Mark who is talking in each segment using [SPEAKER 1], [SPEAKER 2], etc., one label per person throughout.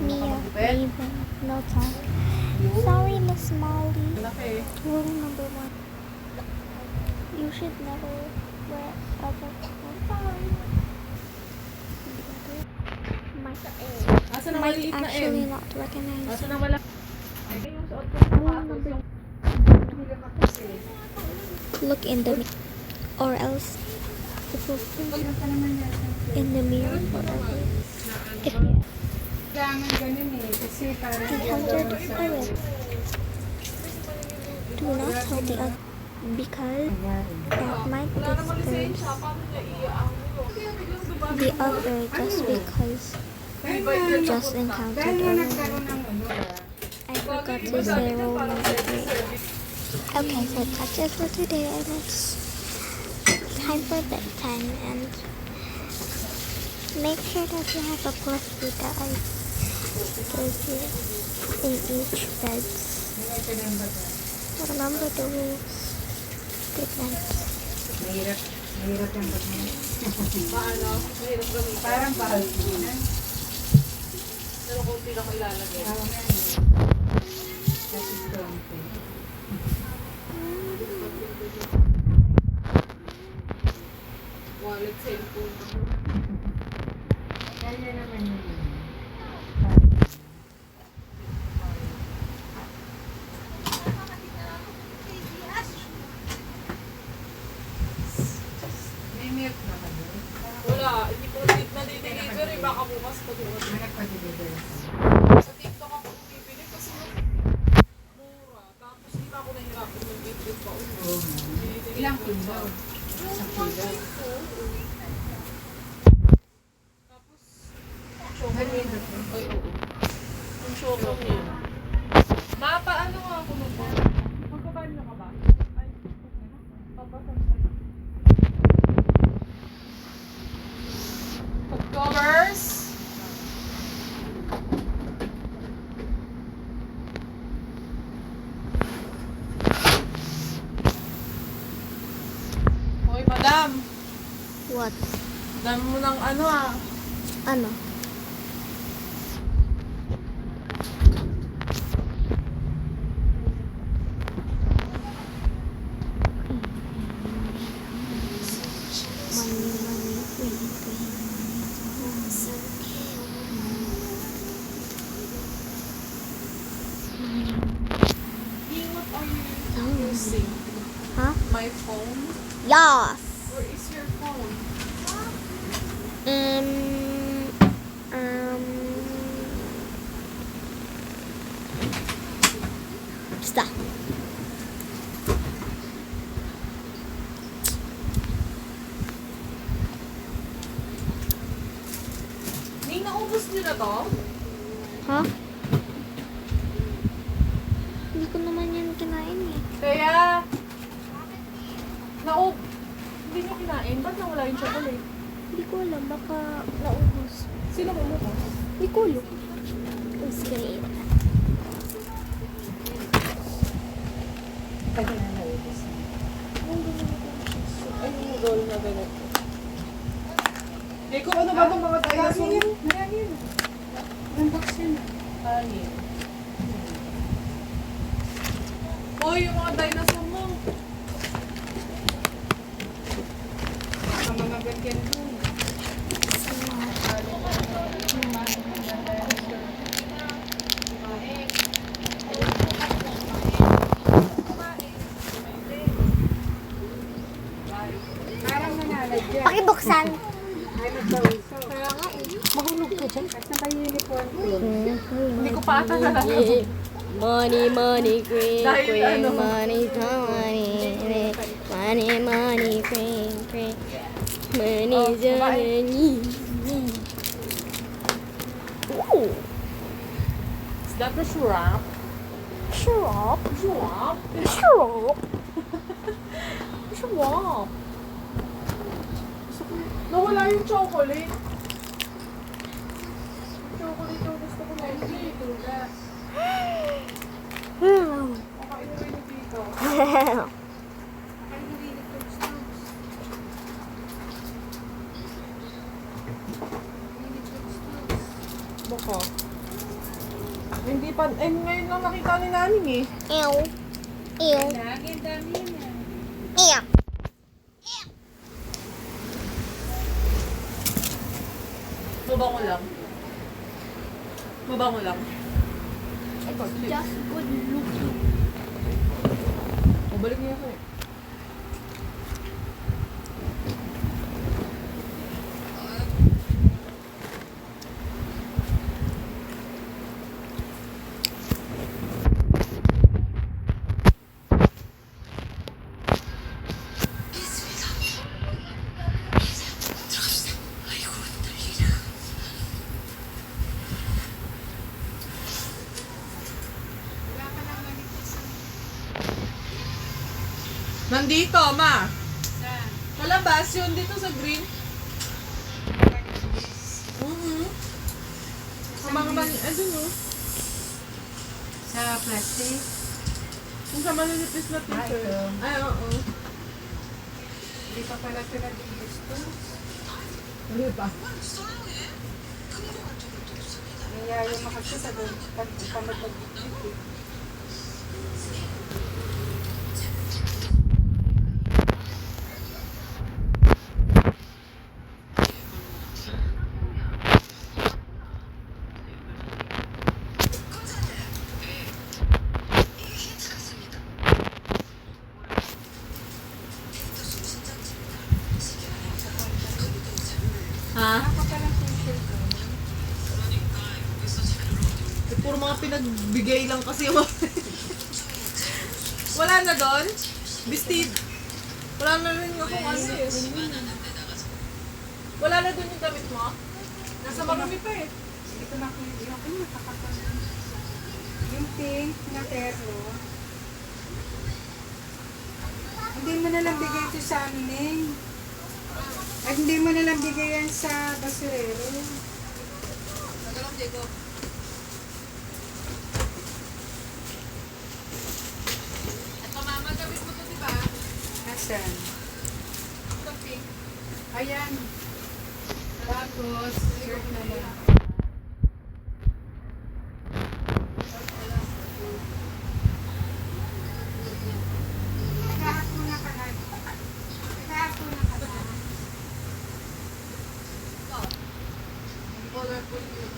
[SPEAKER 1] Mia, Raven, no talk. Sorry, Miss Molly. Rule number 1. You should never wear other clothes. Might actually not recognize. Rule number 2. Look in the mirror, or else it will freeze in the mirror forever. If you 300 poet. Do not tell the other because that might disturb the other just because just encountered a woman. I forgot to say rule number 3. Okay, so that's it for today, and it's time for bedtime, and make sure that you have a plushie that I gave you in each bed. Remember the rules. Good night.
[SPEAKER 2] Mahirap yung pagmamahal. Paano? Mahirap gamitin. Parang bahal ko na. Pero kunti lang ko ilalagay. Kasi konti. Wallet, cellphone. Kaya naman yun.
[SPEAKER 3] Wala, hindi ko na-deliver eh. Baka bukas pa doon.
[SPEAKER 2] Nagpa-deliver.
[SPEAKER 3] Sa TikTok ako bibili kasi mura. Tapos hindi pa ako nahirapan yung bibili pa.
[SPEAKER 2] Ilang kilo?
[SPEAKER 3] Yung 1.2. Tapos, chocolate. Ay, oo. Yung chocolate. Mapaano nga ako nung po? Magbabahan na ka ba? Ay, papasan pa. Covers. Hoy, madam.
[SPEAKER 1] What?
[SPEAKER 3] Dami mo ng ano ah.
[SPEAKER 1] Ano? Money, green, green.
[SPEAKER 3] What are you using?
[SPEAKER 1] Huh?
[SPEAKER 3] My phone?
[SPEAKER 1] Yes.
[SPEAKER 3] Where is your phone?
[SPEAKER 1] Um, Basta.
[SPEAKER 3] Ning, naubos niyo na to?
[SPEAKER 1] Ha? Hindi ko naman yan kinain eh.
[SPEAKER 3] Kaya, hindi niyo kinain? Ba't nawala yung chocolate?
[SPEAKER 1] Hindi ko alam, baka naubos.
[SPEAKER 3] Sino bumukas?
[SPEAKER 1] Hindi ko alam. Ang screen.
[SPEAKER 2] Kaya na naubos na.
[SPEAKER 3] Ay, yung roll na ganito. Eko, ano ba itong mga dinosaur?
[SPEAKER 2] Marami. Unbox yun.
[SPEAKER 3] Anin. Hoy, yung mga dinosaur mo.
[SPEAKER 2] Baka mamagagyan doon. Parang nanalagyan.
[SPEAKER 1] Pakibuksan.
[SPEAKER 2] Ay, nagpawiso.
[SPEAKER 3] Kaya nga eh.
[SPEAKER 1] Mahulog ka dyan.
[SPEAKER 2] At naka uniform ko.
[SPEAKER 3] Hindi ko pa ata nalalaman.
[SPEAKER 1] Money, money, green,
[SPEAKER 3] Dahil
[SPEAKER 1] green,
[SPEAKER 3] ano?
[SPEAKER 1] money, money, money, money, green, green, money,
[SPEAKER 3] Oh,
[SPEAKER 1] money. Ooh,
[SPEAKER 3] Is that the shrimp?
[SPEAKER 1] syrup,
[SPEAKER 3] Shrimp?
[SPEAKER 1] syrup.
[SPEAKER 3] Shrimp. Nawala yung chocolate. Chocolate yung gusto ko na dito. Baka inuwi ni Tito. Baka. Hindi pa, ngayon lang nakita ni Naning eh.
[SPEAKER 1] Ew. Ew.
[SPEAKER 2] Lagi, ang dami yan.
[SPEAKER 1] Ew.
[SPEAKER 3] Mabango lang. Mabango lang.
[SPEAKER 1] Just good looking.
[SPEAKER 3] O, balik niya ako eh. Nandito, ma.
[SPEAKER 2] Saan?
[SPEAKER 3] Sa labas, yun dito sa green. Sa mga andun oh.
[SPEAKER 2] Sa plastic?
[SPEAKER 3] Yung sa malinipis na t-shirt.
[SPEAKER 2] ito.
[SPEAKER 3] Ay, oo.
[SPEAKER 2] Hindi pa pala ito nag-gusto.
[SPEAKER 3] Hindi pa.
[SPEAKER 2] Nangyayari mo kasi sa pamagpag-ibig.
[SPEAKER 3] Ha?
[SPEAKER 2] Ako palang t-shirt ko.
[SPEAKER 3] Eh, puro mga pinagbigay lang kasi yung wala na doon? Bistid. Wala na rin ako ano eh. Wala na doon yung damit mo? Nasa marami pa eh.
[SPEAKER 2] Hindi ko nakita. Yung nakakapal. Yung pink na terno. Hindi mo nalang bigay ito sa amin. At hindi mo nalang bigay yan sa basurero.
[SPEAKER 3] Nagalang, Diego. Ito mama, gamit mo to diba?
[SPEAKER 2] Nasaan?
[SPEAKER 3] Ito pink.
[SPEAKER 2] Ayan. Tapos, shirt na lang. Kahapon na ka na. Kahapon na ka na.
[SPEAKER 3] Colorful yun.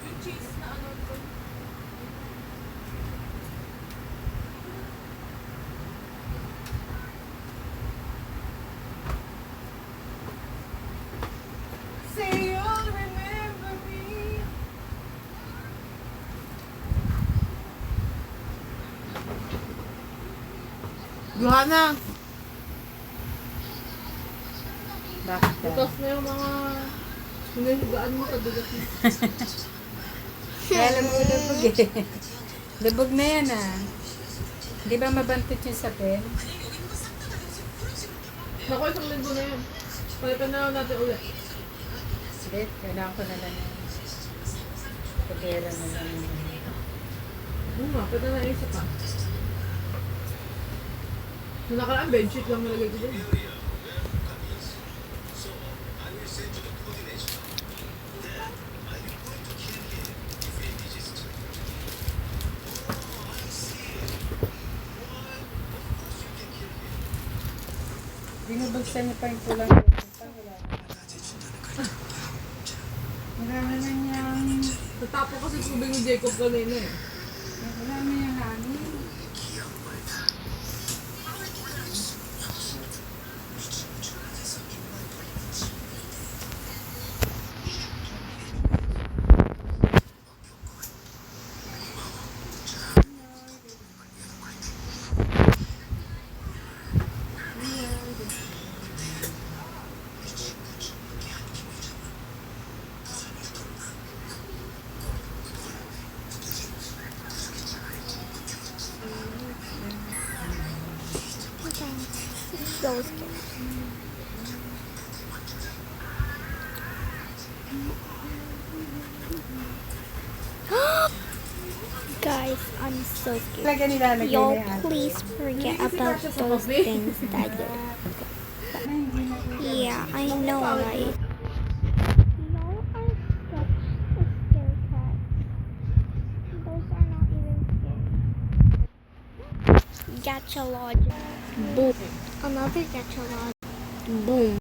[SPEAKER 3] Yung cheese na ano ko. Say you'll remember me. Johanna,
[SPEAKER 2] Bakit daw?
[SPEAKER 3] bukas na yung mga hinihigaan mo sa dugat mo.
[SPEAKER 2] Kaya alam mo, lubog eh. Lubog na yan ah. Di ba mabantot yung sapin?
[SPEAKER 3] Naku, isang linggo na yun. Palitan na lang natin ulit.
[SPEAKER 2] Sige, kailangan ko na lang yung pagkailan na lang yung
[SPEAKER 3] Nga, pwede na isa pa. Nung nakaraan, bedsheet lang nalagay ko dun.
[SPEAKER 2] binubagsan niya pa yung pulang. Marami na niyang,
[SPEAKER 3] Natapo kasi tubig ni Jacob kanina eh.
[SPEAKER 2] marami niyang hangin.
[SPEAKER 1] Okay. Those kids. Guys, I'm so scared.
[SPEAKER 2] Talaga nilalagay
[SPEAKER 1] Y'all,
[SPEAKER 2] na yan.
[SPEAKER 1] please forget about those things that you. Yeah, I know, right? Y'all are such a scare cat. Those are not even scary. Gacha lodge. Boom. Another gacha lodge. Boom.